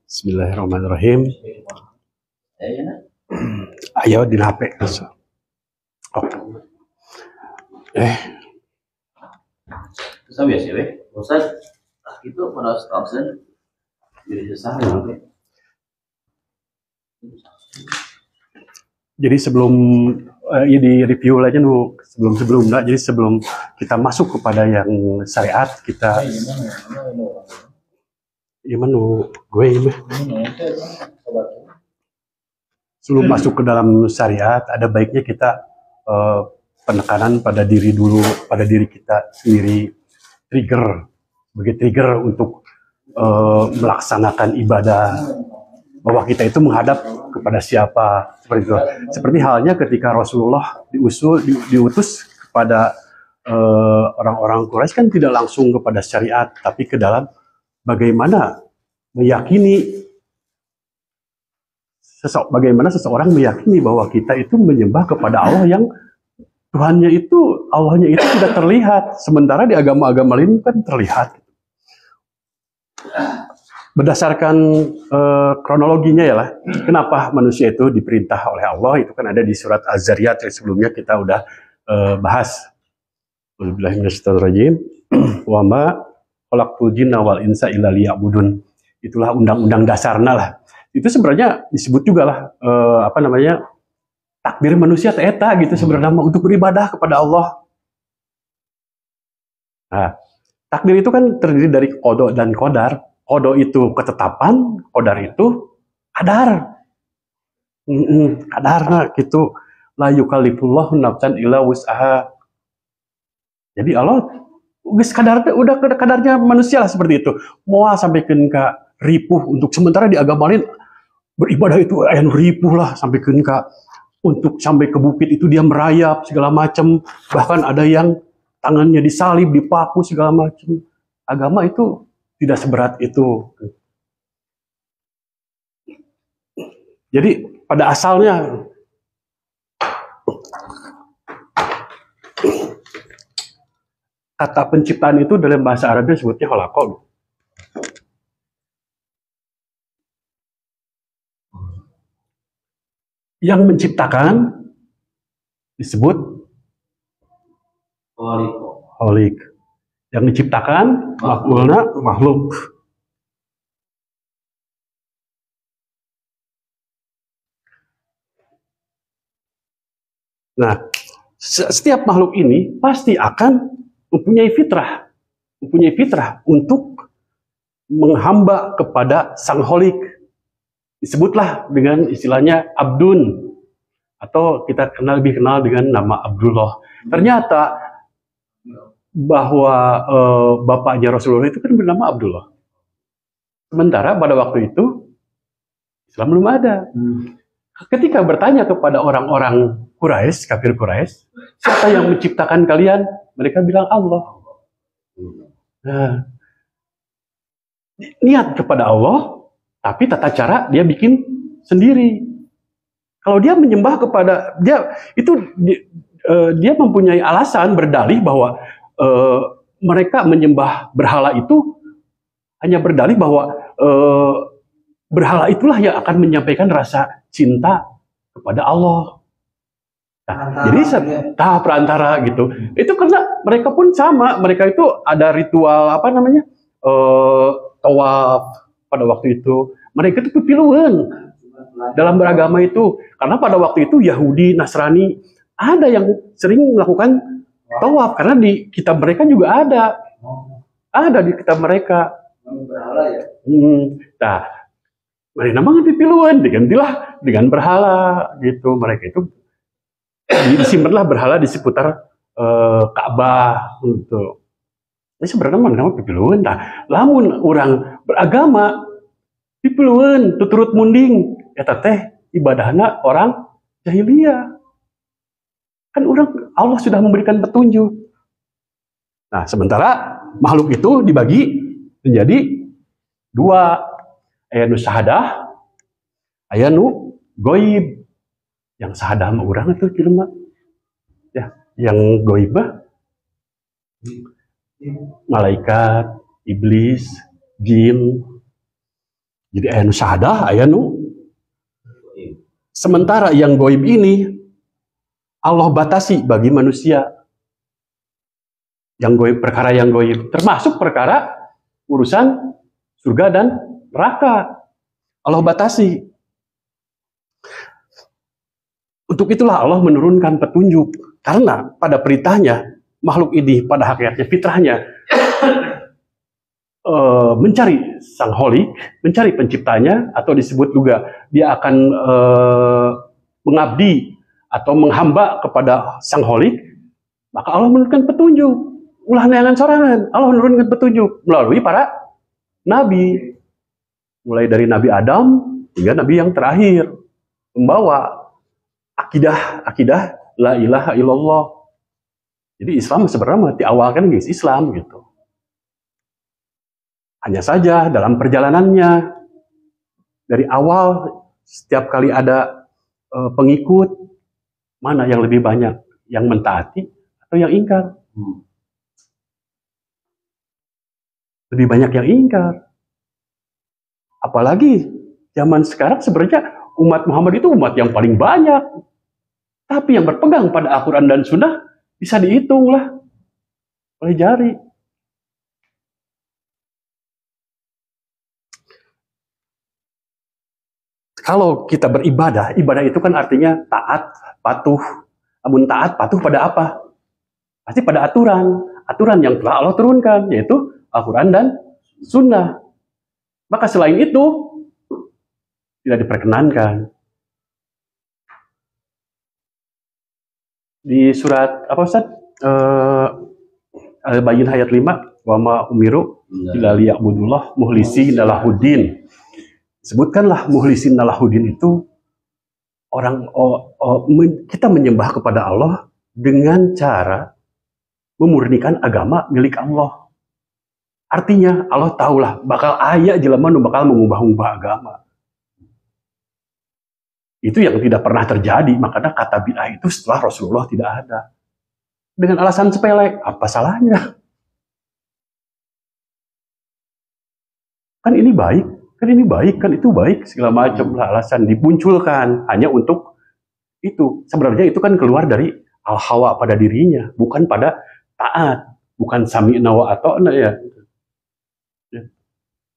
Bismillahirrahmanirrahim. Ayo di HP. Oke. Susah biasa ya, Ustaz. Itu pada Thompson jadi susah ya. Jadi sebelum ya di review aja nu sebelum jadi sebelum kita masuk kepada yang syariat kita gimana gue sebelum masuk ke dalam syariat ada baiknya kita penekanan pada diri dulu, pada diri kita sendiri, sebagai trigger untuk melaksanakan ibadah, bahwa kita itu menghadap kepada siapa, seperti itu. Seperti halnya ketika Rasulullah diutus kepada orang-orang Quraisy kan tidak langsung kepada syariat, tapi ke dalam bagaimana seseorang meyakini bahwa kita itu menyembah kepada Allah yang Allahnya itu tidak terlihat, sementara di agama-agama lain kan terlihat. Berdasarkan kronologinya ya lah, kenapa manusia itu diperintah oleh Allah, itu kan ada di surat Az-Zariyat yang sebelumnya kita udah bahas. Bismillahirrahmanirrahim. Wa ma khalaqtul jinna wal insa illa liya'budun. Itulah undang-undang dasarnya lah. Itu sebenarnya disebut juga lah takdir manusia eta gitu sebenarnya untuk beribadah kepada Allah. Nah, takdir itu kan terdiri dari qada dan qadar. Qada itu ketetapan, qadar itu qadar. Qadarna gitu. La yukallifullahu nafsan illa wus'aha. Jadi Allah udah kadarnya manusia lah seperti itu. Moal sampaikan ke ripuh untuk sementara di agama lain beribadah itu ayan ripuh lah sampaikan ke untuk sampai ke bukit itu dia merayap segala macam, bahkan ada yang tangannya disalib, dipaku segala macam. Agama itu tidak seberat itu. Jadi pada asalnya kata penciptaan itu dalam bahasa Arabnya disebutnya khalaqah. Yang menciptakan disebut khaliq. Yang diciptakan maf'ulna makhluk. Nah, setiap makhluk ini pasti akan mempunyai fitrah untuk menghamba kepada sang khaliq. Disebutlah dengan istilahnya abdun, atau kita lebih kenal dengan nama Abdullah. Ternyata bahwa bapaknya Rasulullah itu kan bernama Abdullah. Sementara pada waktu itu Islam belum ada. Ketika bertanya kepada orang-orang Quraisy, kafir Quraisy, siapa yang menciptakan kalian? Mereka bilang Allah. Nah, niat kepada Allah, tapi tata cara dia bikin sendiri. Kalau dia menyembah kepada dia mempunyai alasan berdalih bahwa mereka menyembah berhala itu hanya berdalih bahwa berhala itulah yang akan menyampaikan rasa cinta kepada Allah. Nah, jadi tahap perantara gitu. Itu karena mereka pun sama, mereka itu ada ritual tawaf. Pada waktu itu mereka itu pipiluan dalam beragama itu, karena pada waktu itu Yahudi, Nasrani ada yang sering melakukan tawaf, karena di kitab mereka juga ada di kitab mereka. Nah, mereka memang pipiluan digantilah dengan berhala gitu. Mereka itu disimpanlah berhala di seputar Ka'bah gitu. Ini sebenarnya nama pipiluan. Nah, lamun orang beragama pipiluan tuturut munding eta teh ibadahna orang jahiliyah. Kan Allah sudah memberikan petunjuk. Nah, sementara makhluk itu dibagi menjadi dua, aya nu sahadah, aya nu goib. Yang sahadah mah urang itu jelema. Ya, yang goib mah malaikat, iblis, jin, Jadi aya nu syahadah, aya nu. Sementara yang goib ini Allah batasi bagi manusia. Yang goib, perkara yang goib, termasuk perkara urusan surga dan neraka. Allah batasi. Untuk itulah Allah menurunkan petunjuk. Karena pada perintahnya, makhluk ini pada hakikatnya fitrahnya mencari sang holik, mencari penciptanya, atau disebut juga dia akan mengabdi atau menghamba kepada sang holik, maka Allah menurunkan petunjuk. Ulah neangan sorangan, Allah menurunkan petunjuk melalui para nabi. Mulai dari Nabi Adam hingga Nabi yang terakhir, membawa akidah la ilaha illallah. Jadi Islam sebenarnya diawalkan guys Islam gitu. Hanya saja dalam perjalanannya dari awal setiap kali ada pengikut, mana yang lebih banyak, yang mentaati atau yang ingkar? Lebih banyak yang ingkar. Apalagi zaman sekarang sebenarnya umat Muhammad itu umat yang paling banyak. Tapi yang berpegang pada Al-Quran dan Sunnah bisa dihitung lah oleh jari. Kalau kita beribadah, ibadah itu kan artinya taat, patuh. Namun taat, patuh pada apa? Pasti pada aturan. Aturan yang telah Allah turunkan, yaitu Al-Quran dan Sunnah. Maka selain itu, tidak diperkenankan. Di surat, apa Ustaz? Al-Bayyinah ayat 5, wa ma umiru illa liya'budullah muhlisi nalahuddin. Sebutkanlah muhlisin nalahuddin itu orang kita menyembah kepada Allah dengan cara memurnikan agama milik Allah. Artinya Allah tahulah bakal aya jelema nu bakal mengubah-ubah agama. Itu yang tidak pernah terjadi, makanya kata bid'ah itu setelah Rasulullah tidak ada. Dengan alasan sepele, apa salahnya? Kan ini baik, kan itu baik, segala macam lah alasan dimunculkan hanya untuk itu. Sebenarnya itu kan keluar dari al-hawa pada dirinya, bukan pada taat, bukan sami'na wa ata'na ya.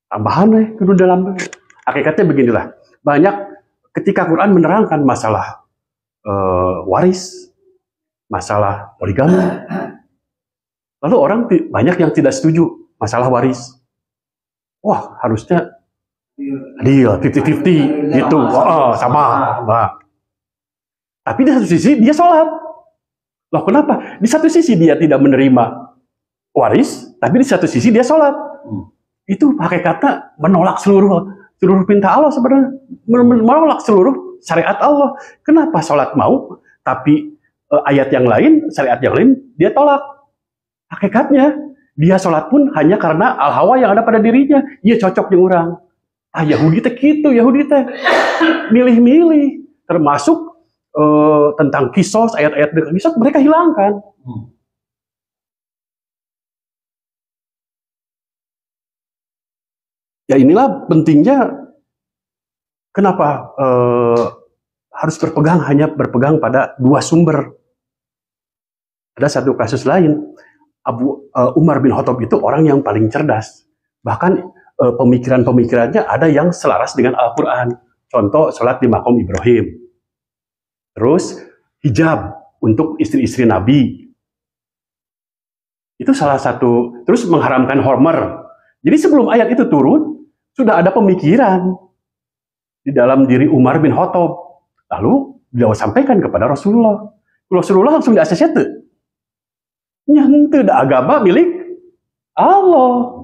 Tambahan kudu dalam hakikatnya beginilah. Banyak ketika Quran menerangkan masalah waris, masalah poligami, lalu orang banyak yang tidak setuju masalah waris. Wah, harusnya adil, 50-50 gitu. Sama. Nah. Tapi di satu sisi dia sholat. Loh kenapa? Di satu sisi dia tidak menerima waris, tapi di satu sisi dia sholat. Itu hakikatnya menolak seluruh perintah Allah sebenarnya, menolak seluruh syariat Allah. Kenapa sholat mau, tapi ayat yang lain, syariat yang lain dia tolak? Hakikatnya dia sholat pun hanya karena al-hawa yang ada pada dirinya. Ia cocok dengan orang. Yahudi teh gitu, Yahudi teh milih-milih, termasuk tentang kisos, ayat-ayat kisos mereka hilangkan. Ya inilah pentingnya kenapa harus hanya berpegang pada dua sumber. Ada satu kasus lain, Umar bin Khattab itu orang yang paling cerdas. Bahkan pemikiran-pemikirannya ada yang selaras dengan Al-Quran. Contoh, sholat di makom Ibrahim. Terus, hijab untuk istri-istri Nabi. Itu salah satu. Terus mengharamkan homer. Jadi sebelum ayat itu turun, sudah ada pemikiran di dalam diri Umar bin Khattab. Lalu beliau sampaikan kepada Rasulullah. Rasulullah langsung di-ACC itu. Nyantu agama milik Allah.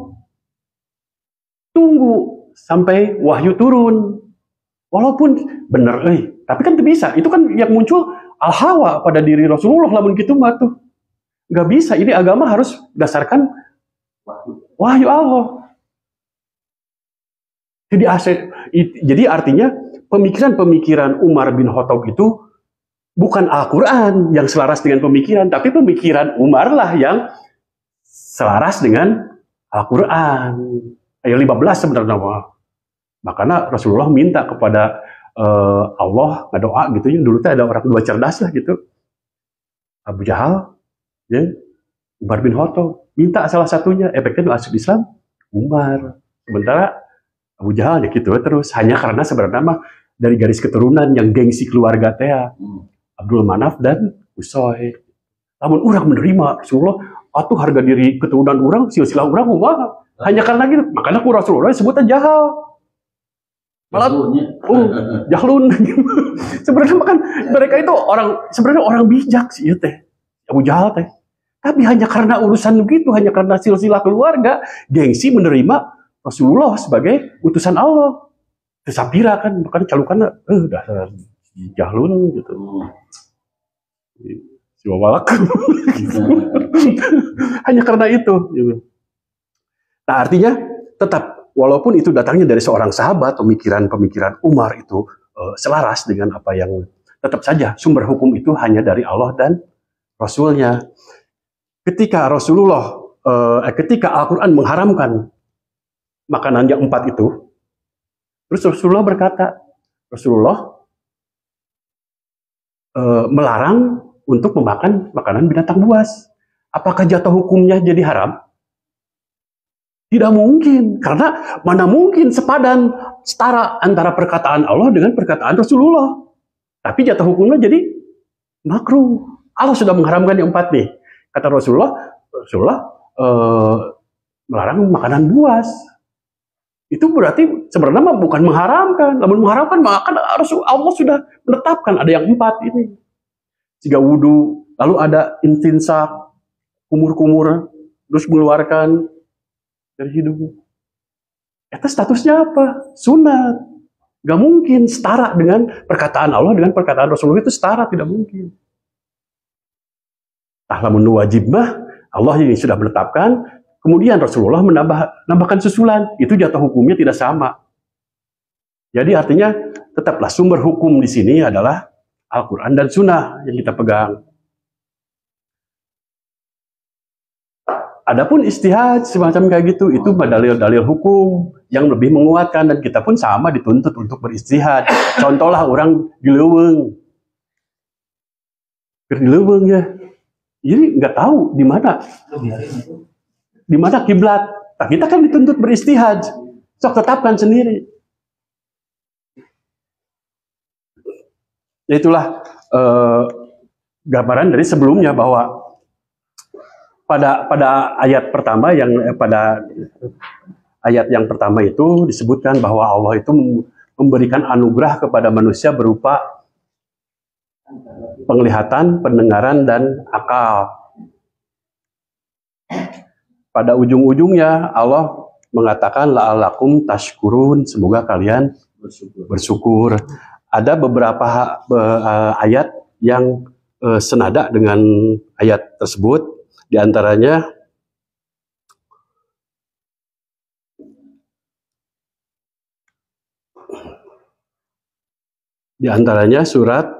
Tunggu sampai wahyu turun. Walaupun benar, tapi kan bisa. Itu kan yang muncul al-hawa pada diri Rasulullah. Lamun gitu mah tuh. Gak bisa, ini agama harus berdasarkan wahyu Allah. Jadi artinya pemikiran-pemikiran Umar bin Khattab itu bukan Al-Quran yang selaras dengan pemikiran, tapi pemikiran Umar lah yang selaras dengan Al-Quran. Ayat 15 sebenarnya. Makanya Rasulullah minta kepada Allah ngedoa gitu ya. Dulu tuh ada orang dua cerdas lah gitu. Abu Jahal, ya, Umar bin Khattab. Minta salah satunya, efeknya masuk Islam, Umar. Sementara Abu Jahal ya gitu terus. Hanya karena sebenarnya mah dari garis keturunan yang gengsi keluarga teh. Abdul Manaf dan Usoy. Namun orang menerima Rasulullah, atuh harga diri keturunan orang, silsilah orang kumaha. Hanya karena gitu. Makanya Rasulullah disebutnya Jahal. Malah jahlun. Sebenarnya kan mereka itu sebenarnya orang bijak sih ya teh. Abu Jahal teh. Tapi hanya karena urusan begitu, hanya karena silsilah keluarga, gengsi menerima Rasulullah sebagai utusan Allah. Sapira kan, makanya calukannya, dasar jahlun gitu. Si wawalak. Hanya karena itu. Nah artinya tetap, walaupun itu datangnya dari seorang sahabat, pemikiran-pemikiran Umar itu selaras dengan apa yang, tetap saja sumber hukum itu hanya dari Allah dan Rasulnya. Ketika ketika Al-Quran mengharamkan makanan yang 4 itu, terus Rasulullah berkata, Rasulullah melarang untuk memakan makanan binatang buas. Apakah jatuh hukumnya jadi haram? Tidak mungkin, karena mana mungkin sepadan, setara antara perkataan Allah dengan perkataan Rasulullah. Tapi jatuh hukumnya jadi makruh. Allah sudah mengharamkan yang 4 nih. Kata Rasulullah melarang makanan buas. Itu berarti sebenarnya bukan mengharamkan. Namun mengharamkan, maka Allah sudah menetapkan ada yang 4 ini. Jika wudhu, lalu ada instinsak, kumur-kumur, terus mengeluarkan dari hidung. Itu statusnya apa? Sunat. Gak mungkin setara dengan perkataan Allah dengan perkataan Rasulullah, itu setara, tidak mungkin. Lamun wajib mah Allah yang sudah menetapkan, kemudian Rasulullah menambahkan susulan, itu jatuh hukumnya tidak sama. Jadi artinya tetaplah sumber hukum di sini adalah Al-Quran dan Sunnah yang kita pegang. Adapun istihad semacam kayak gitu, itu dalil-dalil hukum yang lebih menguatkan, dan kita pun sama dituntut untuk beristihad. Contohlah orang di leuweung ya, jadi nggak tahu di mana kiblat. Nah, kita kan dituntut beristihad, sok tetapkan sendiri. Itulah gambaran dari sebelumnya bahwa pada ayat pertama pada ayat yang pertama itu disebutkan bahwa Allah itu memberikan anugerah kepada manusia berupa penglihatan, pendengaran, dan akal. Pada ujung-ujungnya Allah mengatakan la'alakum tashkurun, semoga kalian bersyukur. Ada beberapa ayat yang senada dengan ayat tersebut, di antaranya surat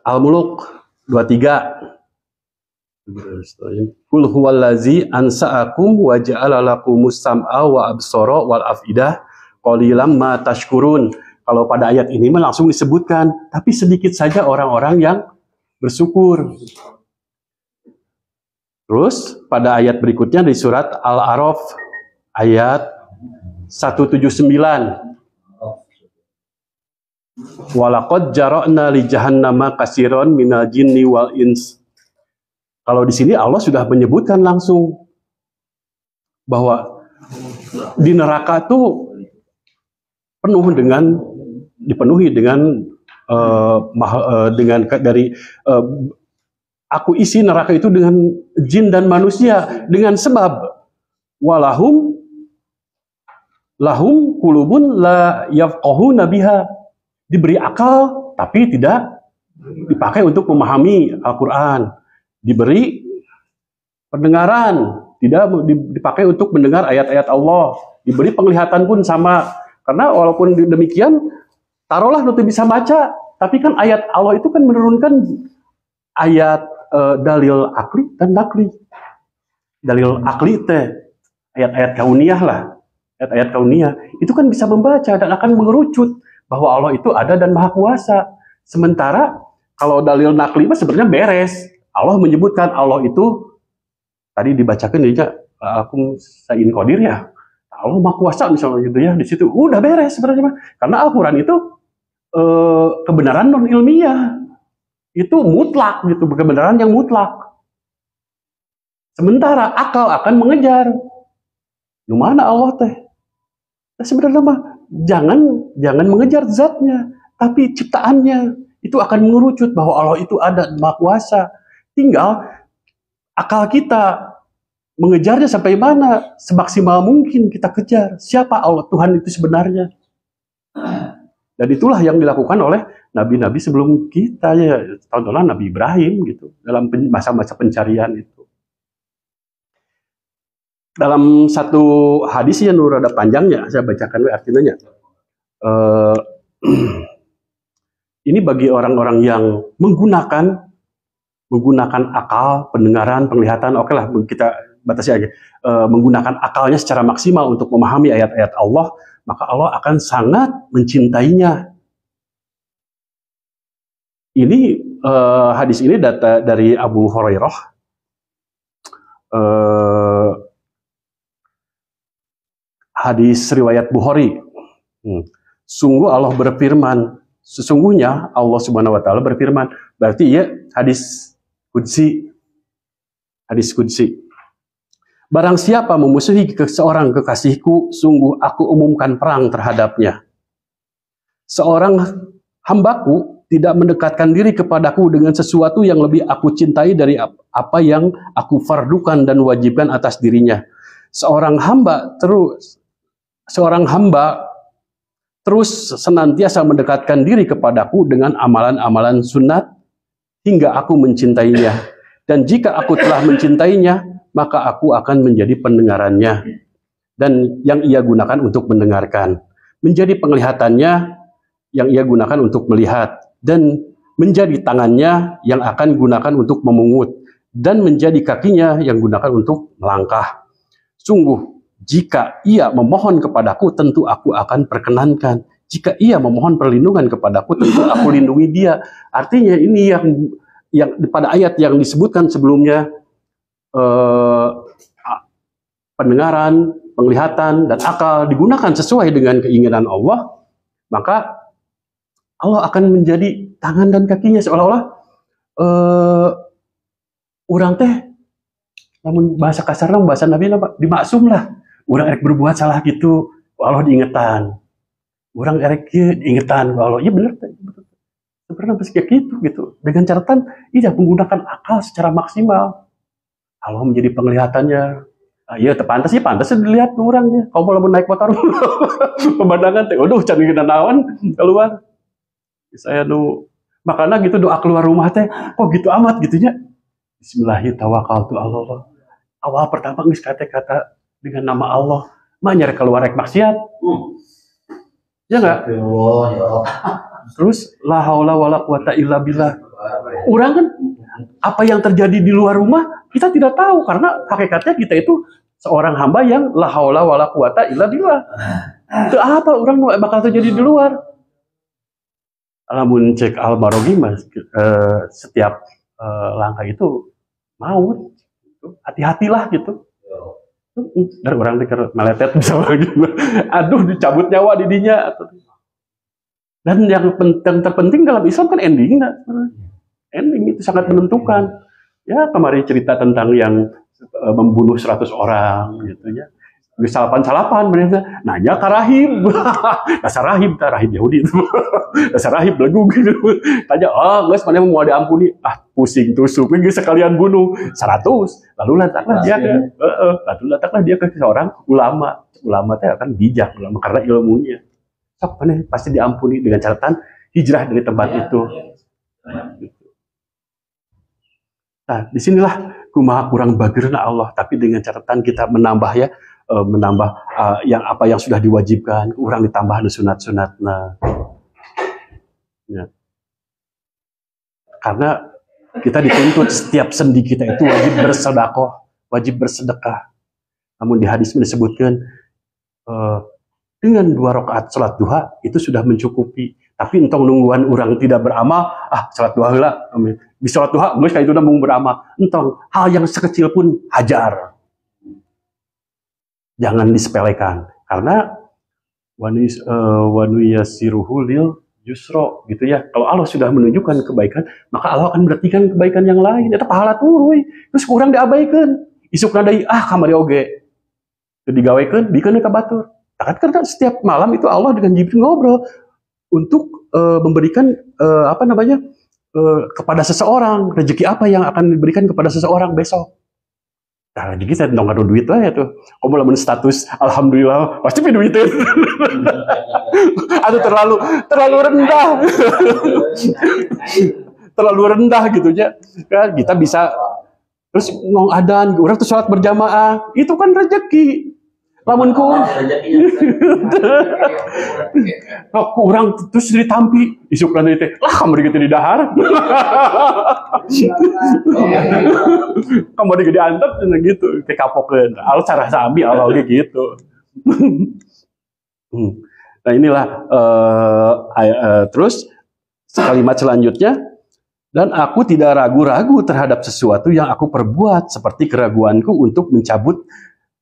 Al-Muluk 23. Qul huwallazi ansa'akum wa ja'ala lakumus sam'a wa absara wal afidah qalilam ma tashkurun. Kalau pada ayat ini langsung disebutkan, tapi sedikit saja orang-orang yang bersyukur. Terus pada ayat berikutnya di surat Al-A'raf ayat 179. Walaqad jara'na li jahannama katsiran minal jinni wal ins. Kalau di sini Allah sudah menyebutkan langsung bahwa di neraka itu dipenuhi dengan aku isi neraka itu dengan jin dan manusia, dengan sebab lahum qulubun la yafqahuna biha, diberi akal tapi tidak dipakai untuk memahami Al-Quran, diberi pendengaran tidak dipakai untuk mendengar ayat-ayat Allah, diberi penglihatan pun sama, karena walaupun demikian taruhlah nanti bisa baca, tapi kan ayat Allah itu kan menurunkan ayat dalil akli dan nakli. dalil akli teh, ayat-ayat kauniyah lah, ayat-ayat kauniyah itu kan bisa membaca dan akan mengerucut bahwa Allah itu ada dan maha kuasa. Sementara kalau dalil nakli mah sebenarnya beres. Allah menyebutkan Allah itu tadi dibacakan juga aku sayin qadir ya. Allah maha kuasa misalnya gitu ya, di situ udah beres sebenarnya mah. Karena Al-Qur'an itu kebenaran non ilmiah. Itu mutlak gitu, kebenaran yang mutlak. Sementara akal akan mengejar. Di mana Allah teh? Nah, sebenarnya mah jangan mengejar zatnya, tapi ciptaannya itu akan mengerucut bahwa Allah itu ada, maha kuasa. Tinggal akal kita mengejarnya sampai mana, semaksimal mungkin kita kejar. Siapa Allah Tuhan itu sebenarnya? Dan itulah yang dilakukan oleh nabi-nabi sebelum kita ya, contohnya Nabi Ibrahim gitu dalam masa-masa pencarian itu. Dalam satu hadis yang rada panjangnya saya bacakan artinya. Ini bagi orang-orang yang menggunakan akal, pendengaran, penglihatan, oke lah kita batasi aja. Menggunakan akalnya secara maksimal untuk memahami ayat-ayat Allah, maka Allah akan sangat mencintainya. Ini hadis ini data dari Abu Hurairah. Hadis riwayat Bukhari. Sungguh Allah berfirman, sesungguhnya Allah Subhanahu wa taala berfirman. Berarti ya hadis qudsi. Hadis qudsi. Barang siapa memusuhi seorang kekasihku, sungguh aku umumkan perang terhadapnya. Seorang hambaku tidak mendekatkan diri kepadaku dengan sesuatu yang lebih aku cintai dari apa yang aku fardukan dan wajibkan atas dirinya. Seorang hamba terus senantiasa mendekatkan diri kepadaku dengan amalan-amalan sunat hingga aku mencintainya. Dan jika aku telah mencintainya, maka aku akan menjadi pendengarannya dan yang ia gunakan untuk mendengarkan, menjadi penglihatannya yang ia gunakan untuk melihat, dan menjadi tangannya yang akan gunakan untuk memungut, dan menjadi kakinya yang gunakan untuk melangkah. Sungguh, jika ia memohon kepadaku, tentu aku akan perkenankan. Jika ia memohon perlindungan kepadaku, tentu aku lindungi dia. Artinya ini yang pada ayat yang disebutkan sebelumnya, pendengaran, penglihatan, dan akal digunakan sesuai dengan keinginan Allah, maka Allah akan menjadi tangan dan kakinya, seolah-olah orang teh, namun bahasa kasarnya, bahasa Nabi dimaksum lah. Orang erek berbuat salah gitu, Allah diingetan. Orang erek diingetan, Allah, iya benar, sebenarnya pasti kayak gitu. Dengan catatan, ia menggunakan akal secara maksimal. Allah menjadi penglihatannya. Iya, pantas dilihat orangnya. Kalau mau naik motor, pemandangan teh, aduh, cari naon keluar. Saya makanya gitu doa keluar rumah teh, kok gitu amat gitunya. Bismillahirrahmanirrahim. Allah. Awal pertama geus kata dengan nama Allah, mah nyari keluar rek maksiat. Ya enggak? Terus la haula wala quwata illa billah. Orang kan apa yang terjadi di luar rumah kita tidak tahu, karena hakikatnya kita itu seorang hamba yang la haula wala quwata illa billah. Itu apa orang bakal terjadi di luar? Alamun cek Al-Marogi mas, setiap langkah itu maut, hati-hatilah gitu. Dan orang pikir meletet misalnya gitu. Aduh, dicabut nyawa di dinya. Dan yang terpenting dalam Islam kan ending, ending itu sangat menentukan. Ya kemarin cerita tentang yang membunuh 100 orang gitu ya. Salapan mereka nanya ke rahib. Dasar rahib Yahudi itu. Dasar rahib lagu gitu. Tanya, guys, mana mau diampuni? Pusing tusuk, ini sekalian bunuh 100. Lalu letaklah dia ke seorang ulama. Ulama itu akan bijak, ulama karena ilmunya. Sok mana pasti diampuni dengan catatan hijrah dari tempat itu. Nah, disinilah kumaha kurang bagirna Allah, tapi dengan catatan kita menambah ya. Yang apa yang sudah diwajibkan, kurang ditambah sunat-sunatnya. Ya. Karena kita dituntut setiap sendi kita itu wajib bersedekah. wajib bersedekah. Namun di hadis disebutkan dengan 2 rakaat salat duha itu sudah mencukupi. Tapi entong nungguan orang tidak beramal, salat duha heula. Di salat duha geus ka itu mung beramal. Entong hal yang sekecil pun hajar. Jangan disepelekan karena wanu yasiruhu lil yusra gitu ya. Kalau Allah sudah menunjukkan kebaikan, maka Allah akan berartikan kebaikan yang lain. Eta pahala turuy. Terus kurang diabaikan. Isukna deui kamari oge. Teu digawekeun bikeun ka batur. Karena setiap malam itu Allah dengan Jibril ngobrol untuk memberikan kepada seseorang rezeki apa yang akan diberikan kepada seseorang besok. Nah, rezeki saya dong ada duit lah ya tuh. Kamu lamun status alhamdulillah pasti duitin. Atau terlalu rendah. Terlalu rendah gitu ya. Kita bisa terus ngong adan, orang tuh sholat berjamaah, itu kan rezeki. Lamun kurang terus ditampi isuk nanti teh lah kamu gitu di dahar kamu di diantep gitu teh kapokeun al cara sami Allah gitu. Nah inilah terus kalimat selanjutnya, dan aku tidak ragu-ragu terhadap sesuatu yang aku perbuat seperti keraguanku untuk mencabut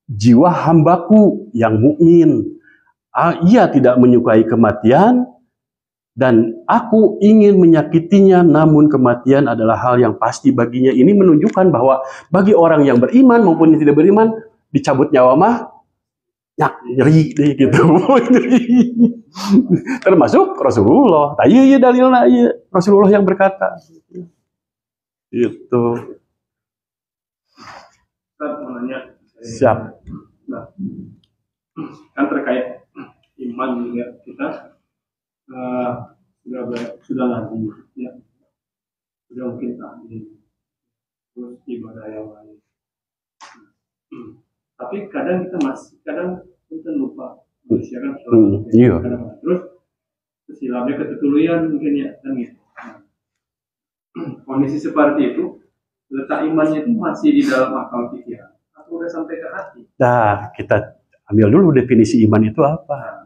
jiwa hambaku yang mukmin. Ia tidak menyukai kematian dan aku ingin menyakitinya, namun kematian adalah hal yang pasti baginya. Ini menunjukkan bahwa bagi orang yang beriman maupun yang tidak beriman, dicabut nyawa mah nyeri deh gitu. Termasuk Rasulullah. Iya dalilna ieu Rasulullah yang berkata. Itu. Saya mau nanya. Siap. Nah, kan terkait iman juga kita sudah ngaji, ya, sudah mungkin tahdir, terus ibadah yang lain. Tapi kadang kita lupa mempersiapkan sholat. Iya. Terus silapnya ketuluyan mungkin ya kan gitu. Kondisi seperti itu, letak imannya itu masih di dalam akal pikiran. Udah sampai ke hati. Nah, kita ambil dulu definisi iman itu apa.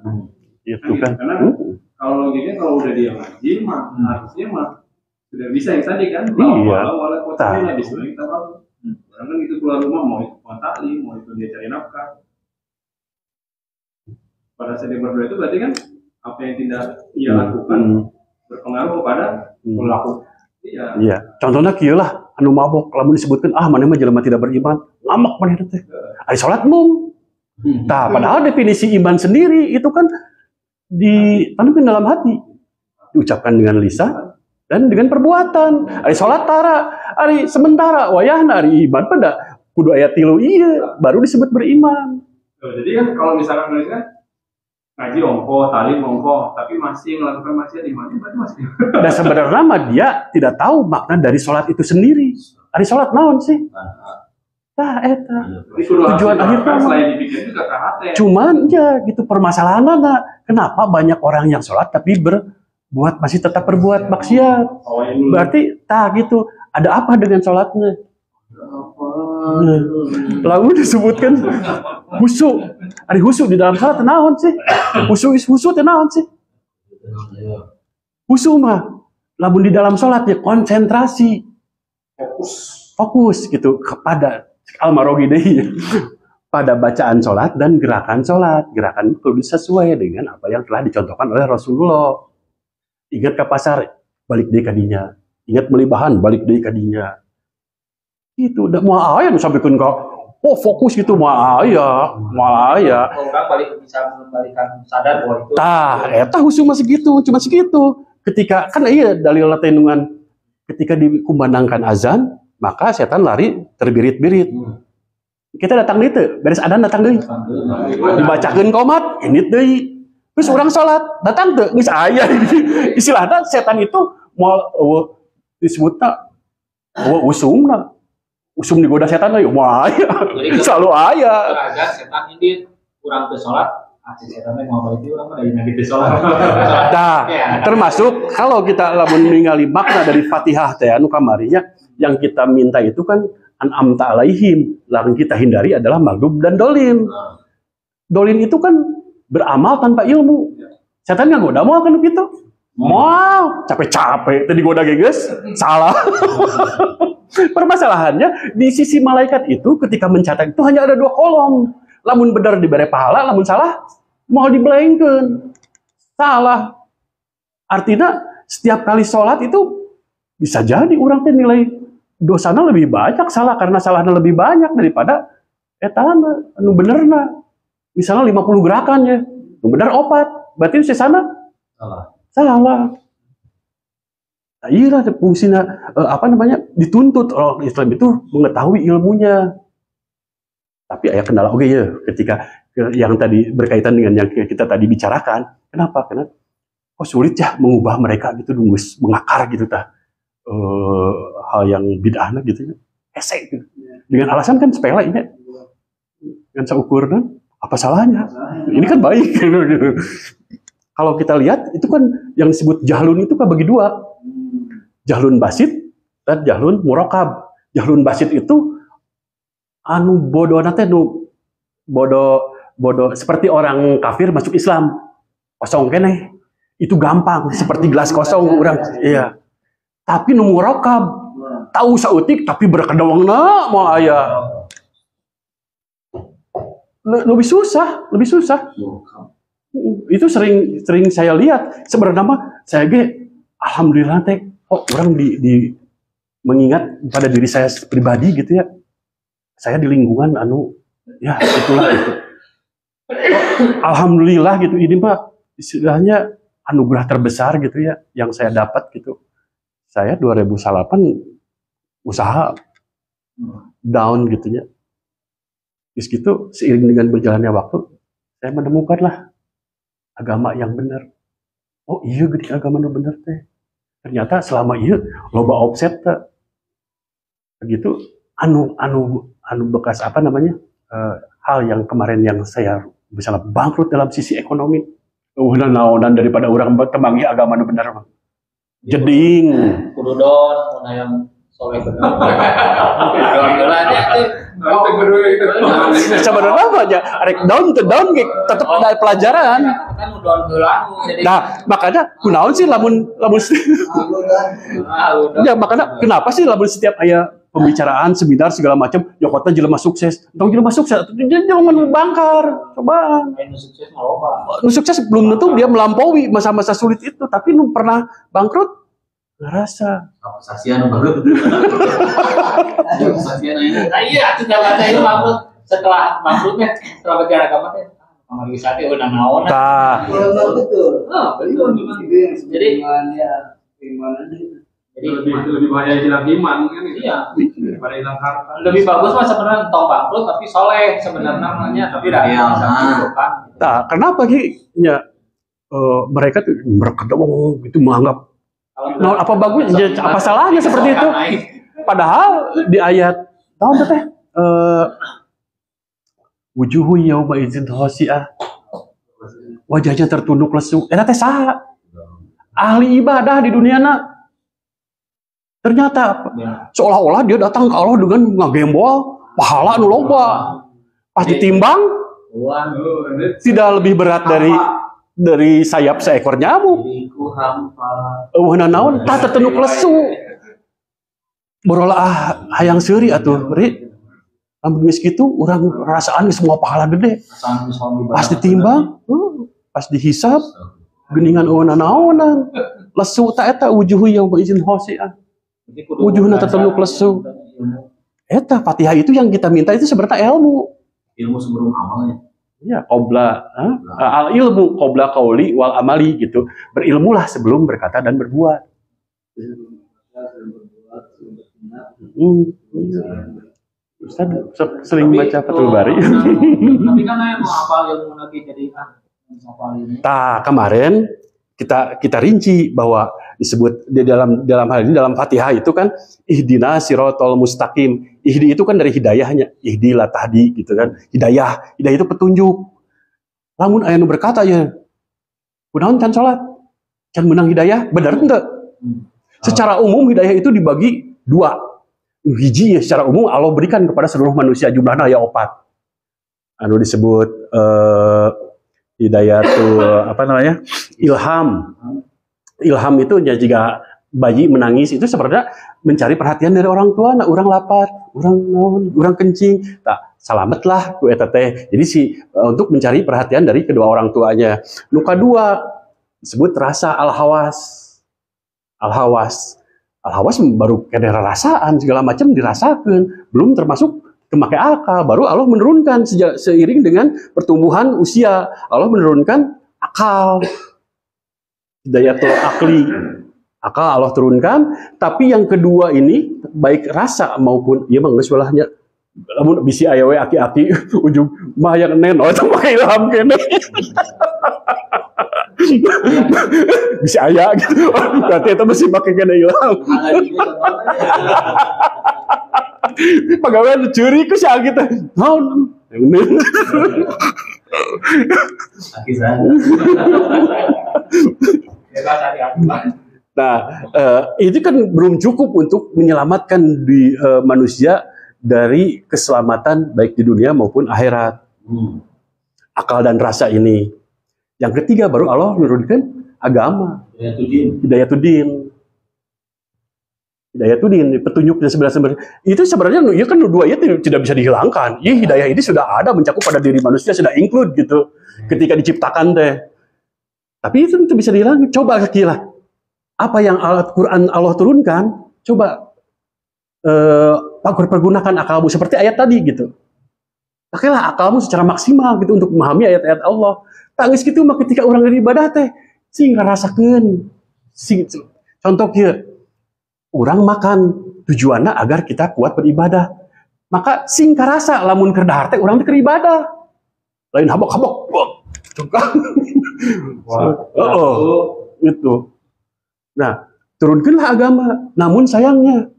Itu kan. Karena kalau logiknya kalau udah dia ngaji mah harusnya mah sudah bisa yang tadi kan. Iya. Walau kotanya di sana kita tahu. Orang kan itu keluar rumah mau taklim, mau itu dia cari nafkah. Pada saat dia berdoa itu berarti kan apa yang tidak ia lakukan berpengaruh kepada pelaku. Iya. Contohnya kieu lah. Anu mabok, lamun disebutkan mana mah jelema tidak beriman, ngamak maneh teh. Ari salat mung. Tah, padahal definisi iman sendiri itu kan ditanamkan dalam hati. Diucapkan dengan lisan dan dengan perbuatan. Ari salat tara, ari sementara wayahna ari iman pada kudu aya 3 ieu baru disebut beriman. Jadi kan kalau misalkan nuliskan ngaji ongko, talim ongko, tapi masih melakukan maksiat imannya berarti masih. Dan sebenarnya mah dia tidak tahu makna dari sholat itu sendiri. Ari sholat naon sih? Tah eta. Tujuan akhirnya selain dipikir juga ke hati. Cuman ya gitu permasalahannya, kenapa banyak orang yang sholat tapi berbuat masih tetap berbuat maksiat? Berarti gitu. Ada apa dengan sholatnya? Lalu disebutkan husu. Ada husu di dalam salat naon sih? Husu naon sih? Husu mah lamun di dalam salat ya konsentrasi, fokus gitu kepada Al-Marogi deui pada bacaan salat dan gerakan salat. Gerakan itu sesuai dengan apa yang telah dicontohkan oleh Rasulullah. Ingat ke pasar, balik deui ka dinya. Ingat beli bahan, balik deui ka dinya. Itu udah mau aya nu sampikeun ka fokus gitu mau aya. Orang balik bisa mengembalikan sadar bahwa itu. Eta husu masih gitu, cuma segitu. Ketika kan iya dalil tenungan ketika dikumandangkan azan, maka setan lari terbirit-birit. Kita datang deui, beres adzan datang deui. Dibacakeun qomat, ini deui. Terus orang salat, datang teu geus aya. Istilahna setan itu moal disebutna usumna. Usum digoda setan lagi, wah selalu aya. Ada setan ini kurang ke sholat, setan mau balik orang pada lagi ke sholat. Nah, termasuk kalau kita lamun ningali makna dari Fatihah teh anu kamarinya yang kita minta itu kan an'amta alaihim. Yang kita hindari adalah maghdub dan dolin. Dolin itu kan beramal tanpa ilmu. Setan nggak goda mau kan gitu. Mau capek-capek tadi goda geges, salah. Permasalahannya di sisi malaikat itu ketika mencatat itu hanya ada 2 kolom. Lamun benar diberi pahala, lamun salah mau dibelengkeun. Salah. Artinya setiap kali sholat itu bisa jadi orang teh nilai dosana lebih banyak salah karena salahnya lebih banyak daripada etana anu benerna. Misalnya 50 gerakan ya, anu bener 4, berarti sisana salah. Nah, iya fungsinya dituntut orang Islam itu mengetahui ilmunya. Tapi ada kendala ya ketika yang tadi berkaitan dengan yang kita tadi bicarakan. Kenapa? Karena sulit ya mengubah mereka gitu nunggus mengakar gitu hal yang bid'ah gitu ya. Esek gitu. Dengan alasan kan sepele ya. Dengan seukur kan apa salahnya? Ini kan baik gitu. Kalau kita lihat itu kan yang disebut jahlun itu kan bagi 2. Jahlun basit dan jahlun murakab. Jahlun basit itu anu bodoh nate nu bodoh seperti orang kafir masuk Islam. Kosong keneh. Itu gampang seperti gelas kosong orang. Iya. Tapi nu murakab tahu sautik tapi berkedawangna moal aya. Lebih susah. Itu sering saya lihat. Sebenarnya mah saya alhamdulillah teh orang di mengingat pada diri saya pribadi gitu ya. Saya di lingkungan ya itulah gitu. Alhamdulillah gitu ini mah istilahnya anugerah terbesar gitu ya yang saya dapat gitu. Saya 2008 usaha down gitu ya. Terus gitu seiring dengan berjalannya waktu saya menemukanlah agama yang benar. Oh iya gede agama yang benar teh. Ternyata selama iya loba offset teh. Begitu anu bekas hal yang kemarin yang saya misalnya bangkrut dalam sisi ekonomi. Udah naonan daripada orang temangi agama nu benar mah. Jeding. Kudu don mun aya soleh bener. Sebenarnya apa aja, rek down tetap ada pelajaran. Nah, makanya kunaon sih lamun ya makanya kenapa sih lamun setiap aya pembicaraan seminar segala macam Yokota jelema sukses. Tong jelema sukses atau jelema bangkar. Coba. Nu sukses belum tentu dia melampaui masa-masa sulit itu, tapi nu pernah bangkrut ngerasa sasian banget. Sasian ini. Iya, sudah baca itu bangkrut setelah bangkrutnya setelah bicara agama teh. Amal wisata udah naon. Tah. Betul. Betul. Jadi Jadi lebih bahaya hilang iman kan? Iya. Daripada hilang harta. Lebih bagus mah sebenarnya tong bangkrut tapi soleh sebenarnya namanya tapi dah bisa dilakukan. Nah, kenapa Ki? Ya, mereka tuh berkedong itu menganggap nah, apa bagus? Apa salahnya seperti itu? Padahal di ayat tahun teh wujuhu yauma idzin khasi'ah. Wajahnya tertunduk lesu. Eta teh saha? Ahli ibadah di duniana. Ternyata seolah-olah dia datang ke Allah dengan ngagembol pahala nu loba. Pas ditimbang tidak lebih berat dari sayap seekor nyamuk. Eueuhna naon tah tertunduk lesu. Borolah hayang seuri atuh, Ri. Lamun geus kitu urang rasaan semua pahala gede. Pas ditimbang, pas dihisab geuningan eueuhna naonan. Lesu ta eta wujuhu yauma idzin khasi'ah. Wujuhna tertunduk lesu. Eta Fatihah itu yang kita minta itu sebenarnya ilmu. Ilmu sebelum amalnya. Ya, al ilmu qabla qauli wal amali gitu. Berilmulah sebelum berkata dan berbuat. Ustaz sering baca Fathul Bari. Tapi kan saya mau hafal ilmu lagi jadi hafal ini. Kemarin kita rinci bahwa disebut di dalam hal ini dalam Fatihah itu kan ihdina siratal mustaqim. Ihdi itu kan dari hidayahnya. Ihdi la tahdi gitu kan. Hidayah itu petunjuk. Lamun aya nu berkata ya kunaon can salat? Can menang hidayah? Benar enggak? Secara umum hidayah itu dibagi 2. hiji ya secara umum Allah berikan kepada seluruh manusia jumlahnya aya 4. Anu disebut hidayatul apa namanya? Ilham. Ilham itu ya jika bayi menangis itu sebenarnya mencari perhatian dari orang tua, nah orang lapar, orang kencing, tak salametlah ku eta teh. Jadi untuk mencari perhatian dari kedua orang tuanya. Nu kadua disebut rasa al-hawas. Al-hawas. Al-hawas baru kena rasaan segala macam dirasakan, belum termasuk memakai akal. Baru Allah menurunkan seiring dengan pertumbuhan usia, Allah menurunkan akal. Hidayatul akli. Akal Allah turunkan, tapi yang kedua ini baik rasa maupun ya mah geus walahnya lamun bisi aya we aki-aki ujung mah yang neno eta mah ilham kene. Bisa aya gitu. Berarti eta mesti make kena ilham. Pagawean curi ku sia gitu. Naon? Akisan. Nah, itu kan belum cukup untuk menyelamatkan manusia dari keselamatan baik di dunia maupun akhirat. Akal dan rasa ini. Yang ketiga baru Allah menurunkan agama. Hidayatuddin. Hidayatuddin, petunjuk dan sebenarnya. Itu sebenarnya ya kan dua ayat tidak bisa dihilangkan. Ya, hidayah ini sudah ada mencakup pada diri manusia, sudah include gitu. Ketika diciptakan teh. Tapi itu bisa dihilangkan. Coba kira apa yang Al-Quran Allah turunkan, coba pergunakan akalmu seperti ayat tadi gitu. Pakailah akalmu secara maksimal gitu untuk memahami ayat-ayat Allah. Tangis gitu mah ketika orang beribadah teh sing ngarasakeun. Contoh kieu. Orang makan tujuannya agar kita kuat beribadah. Maka sing karasa lamun keur dahar teh urang teh keur ibadah. Lain habok-habok. Itu. Nah, turunkanlah agama. Namun sayangnya,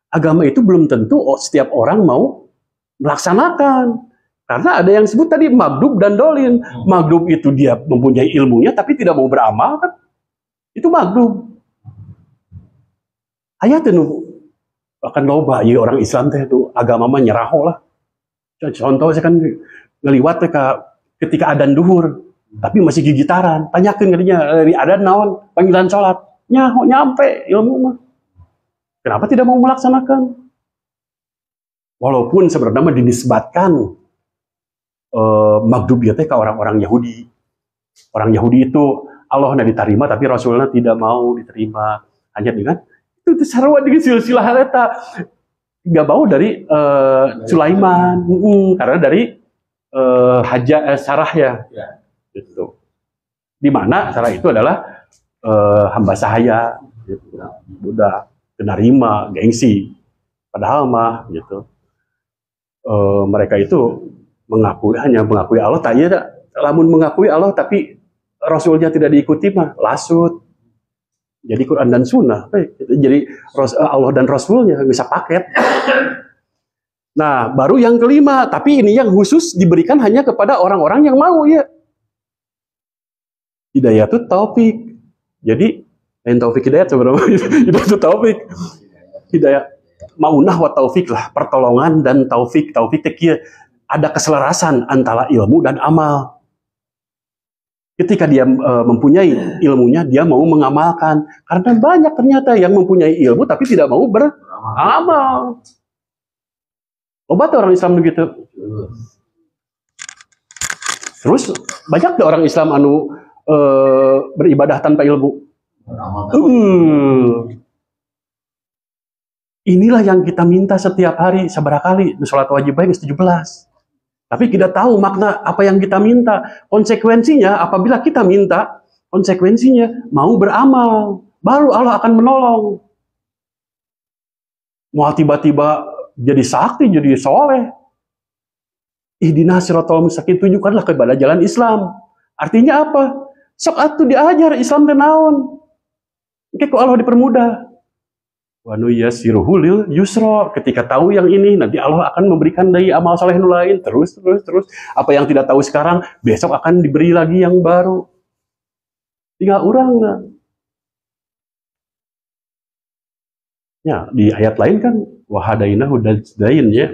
agama itu belum tentu setiap orang mau melaksanakan. Karena ada yang disebut tadi magdub dan dolin. Magdub itu dia mempunyai ilmunya tapi tidak mau beramal kan? Itu magdub. Aya teh nu akan loba ieu orang Islam teh tuh agama mah nyeraho lah. Contoh saya kan ngeliwat teh ketika adzan duhur tapi masih gigitaran. Tanyakeun gadinya dari adzan naon? Panggilan salat. Nyaho nyampe ilmu mah. Kenapa tidak mau melaksanakan? Walaupun sebenarnya dinisbatkan magdub teh ke orang-orang Yahudi. Orang Yahudi itu Allah diterima tapi Rasulnya tidak mau diterima. Hanya dengan itu sarua dengan silsilah eta. Gak mau dari Sulaiman, karena dari Sarah ya. Gitu. Di mana Sarah itu adalah hamba sahaya, gitu. Udah penerima, gengsi. Padahal mah gitu. Mereka itu hanya mengakui Allah, tak iya, lamun mengakui Allah tapi Rasulnya tidak diikuti mah lasut. Jadi Quran dan Sunnah, jadi Allah dan Rasulnya bisa paket. Nah, baru yang kelima, tapi ini yang khusus diberikan hanya kepada orang-orang yang mau ya. Hidayatut taufik. Jadi lain taufik hidayat sebenarnya. Hidayatut taufik. Hidayah maunah wa taufik lah, pertolongan dan taufik. Taufik teh ada keselarasan antara ilmu dan amal. Ketika dia mempunyai ilmunya, dia mau mengamalkan. Karena banyak ternyata yang mempunyai ilmu tapi tidak mau beramal. Obat orang Islam begitu. Terus banyak orang Islam anu beribadah tanpa ilmu. Inilah yang kita minta setiap hari, seberapa kali sholat wajib baik 17. Tapi tidak tahu makna apa yang kita minta. Konsekuensinya apabila kita minta, konsekuensinya mau beramal, baru Allah akan menolong. Mau tiba-tiba jadi sakti, jadi soleh. Ihdinas siratal mustaqim, tunjukkanlah kepada jalan Islam. Artinya apa? Sok atuh diajar Islam teh naon. Engke ku Allah dipermudah. Wa nuyassiruhu lil yusra. Ketika tahu yang ini, nanti Allah akan memberikan dari amal saleh nu lain terus. Apa yang tidak tahu sekarang, besok akan diberi lagi yang baru. Tinggal urang. Ya, di ayat lain kan Wahadainahu najdain ya.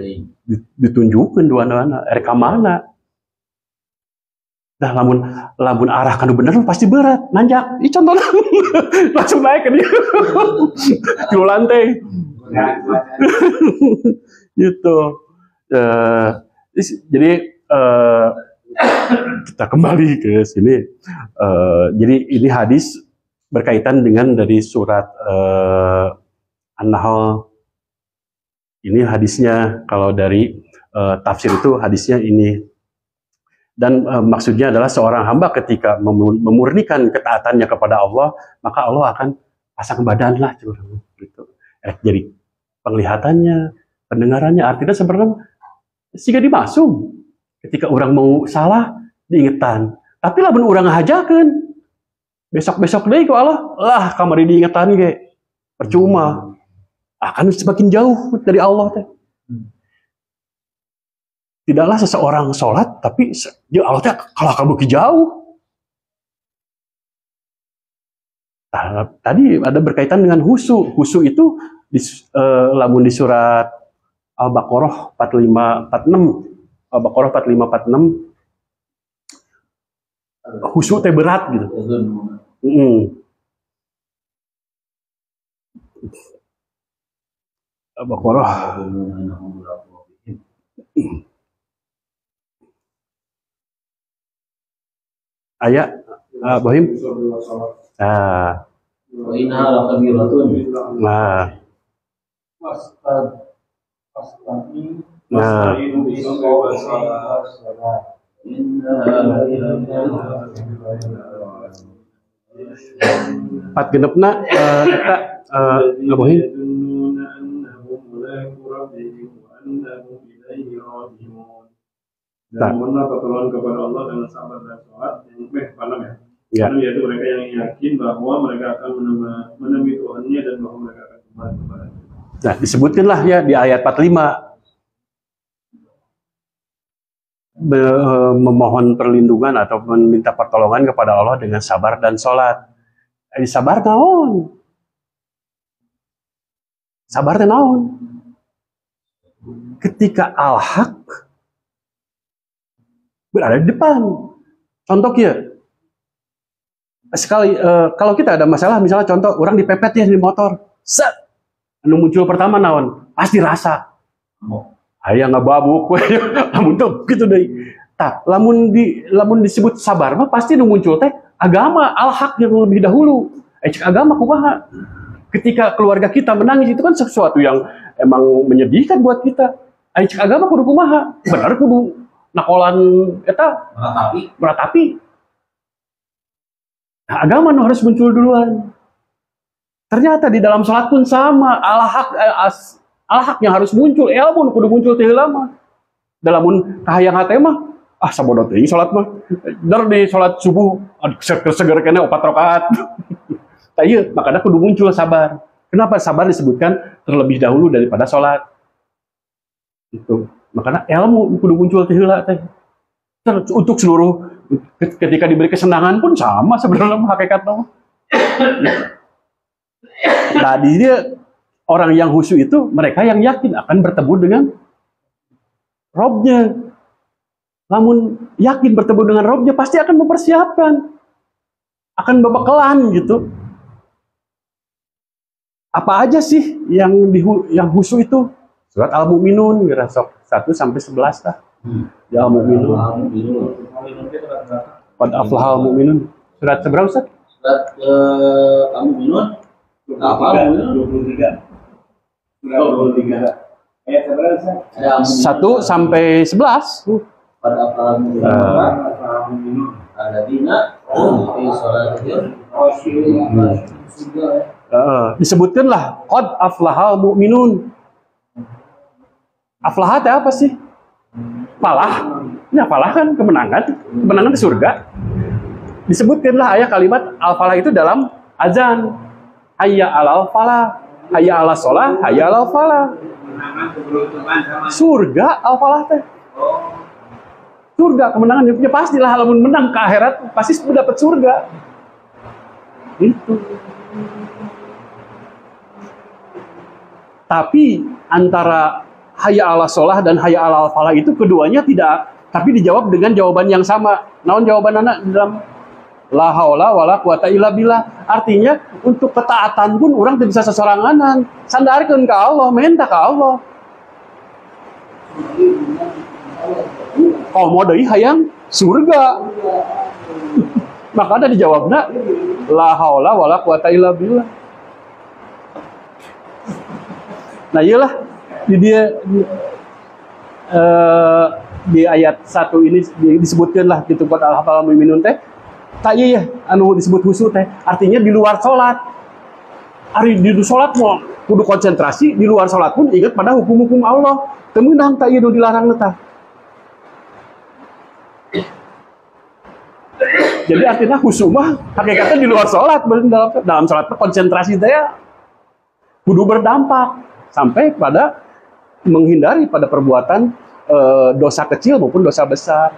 Ditunjukkan dua-duana reka mana. Nah, lamun arah kanu bener pasti berat, nanjak. Ih contohnya langsung naik ke dia. Di lantai. Gitu. Jadi kita kembali ke sini. Jadi ini hadis berkaitan dengan dari surat An-Nahl. Ini hadisnya, kalau dari tafsir itu hadisnya ini. Dan maksudnya adalah seorang hamba ketika memurnikan ketaatannya kepada Allah, maka Allah akan pasang badan lah. Gitu. Jadi penglihatannya, pendengarannya, artinya sebenarnya jika dimasuk. Ketika orang mau salah, diingetan. Tapi lamun orang ngahajakeun, besok-besok deh ku Allah, lah kamari diingetan ge. Percuma. Akan semakin jauh dari Allah teh. Tidaklah seseorang sholat, tapi ya Allah teh kalau kamu jauh. Nah, tadi ada berkaitan dengan husu. Husu itu lamun di surat Al-Baqarah 45-46. Al-Baqarah 45-46. Husu teh berat gitu. Al-Baqarah. Ayat Bohim. Nah. Nah. Empat genepna eta Bohim. Dan mohonlah pertolongan kepada Allah dengan sabar dan sholat yang panem ya. Panem yaitu mereka yang yakin bahwa mereka akan menemui Tuhannya dan bahwa mereka akan kembali kepada-Nya. Nah, disebutkanlah ya di ayat 45 memohon perlindungan atau meminta pertolongan kepada Allah dengan sabar dan sholat. Sabar naon? Sabar naon? Ketika al-haq berada di depan. Contoh ya, sekali kalau kita ada masalah, misalnya contoh orang dipepet ya di motor, set, anu muncul pertama naon, pasti rasa, aya ngababuk, lamun tuh gitu deh. Tak, lamun disebut sabar mah pasti nu muncul teh agama al-haq yang lebih dahulu. Cek agama kumaha. Ketika keluarga kita menangis itu kan sesuatu yang emang menyedihkan buat kita. Cek agama kudu kumaha, benar kudu nakolan eta meratapi. Nah, agama nu harus muncul duluan. Ternyata di dalam sholat pun sama, al-haq yang harus muncul, ilmu nu kudu muncul teh lama. Dalamun kahayang hate mah sabodo teuing sholat mah. Dar di sholat subuh seger kene 4 rakaat. Tah ieu makana kudu muncul sabar. Kenapa sabar disebutkan terlebih dahulu daripada sholat? Itu. Makanya ilmu kudu muncul teh heula teh. Untuk seluruh ketika diberi kesenangan pun sama sebenarnya hakikatnya. Tadi dia orang yang khusyuk itu mereka yang yakin akan bertemu dengan Robnya. Namun yakin bertemu dengan Robnya pasti akan mempersiapkan, akan berbekalan gitu. Apa aja sih yang khusyuk itu? Surat Al-Mu'minun, sok 1-11 lah. Ya Al-Mu'minun. Qad aflahal mu'minun. Surat seberapa Ustaz? Surat Al-Mu'minun. Apa Al-Mu'minun? 23. Ayat seberapa Ustaz? 1-11. Qad aflahal mu'minun. Alladzina hum fi sholatihim khashi'un. Disebutkanlah qad aflahal mu'minun. Aflah itu apa sih? Falah. Ya falah kan kemenangan ke surga. Disebutkanlah ayat kalimat al-falah itu dalam azan. Hayya 'alal falah, hayya 'alas shalah, hayya 'alal falah. Surga al-falah teh. Surga kemenangan ya pastilah lamun menang ke akhirat pasti dapat surga. Itu. Tapi antara hayya ala sholah dan hayya ala falah itu keduanya tidak, tapi dijawab dengan jawaban yang sama. Naon jawaban anak dalam la haula wala quwata illa billah. Artinya untuk ketaatan pun orang tidak bisa sesoranganan. Sandarkeun ka Allah, minta ka Allah. Komo deui hayang surga. Maka ada dijawabna la haula wala quwata illa billah. Nah iyalah di ayat 1 ini disebutkan lah di tempat al-hafal mu'minun teh tak iya anu disebut khusyuk teh artinya di luar sholat. Ari di sholat mau kudu konsentrasi, di luar sholat pun ingat pada hukum-hukum Allah. Temenang tak iya dilarang teh. Jadi artinya khusyuk mah hakikatnya di luar sholat, dalam sholat konsentrasi teh kudu berdampak sampai pada menghindari pada perbuatan dosa kecil maupun dosa besar.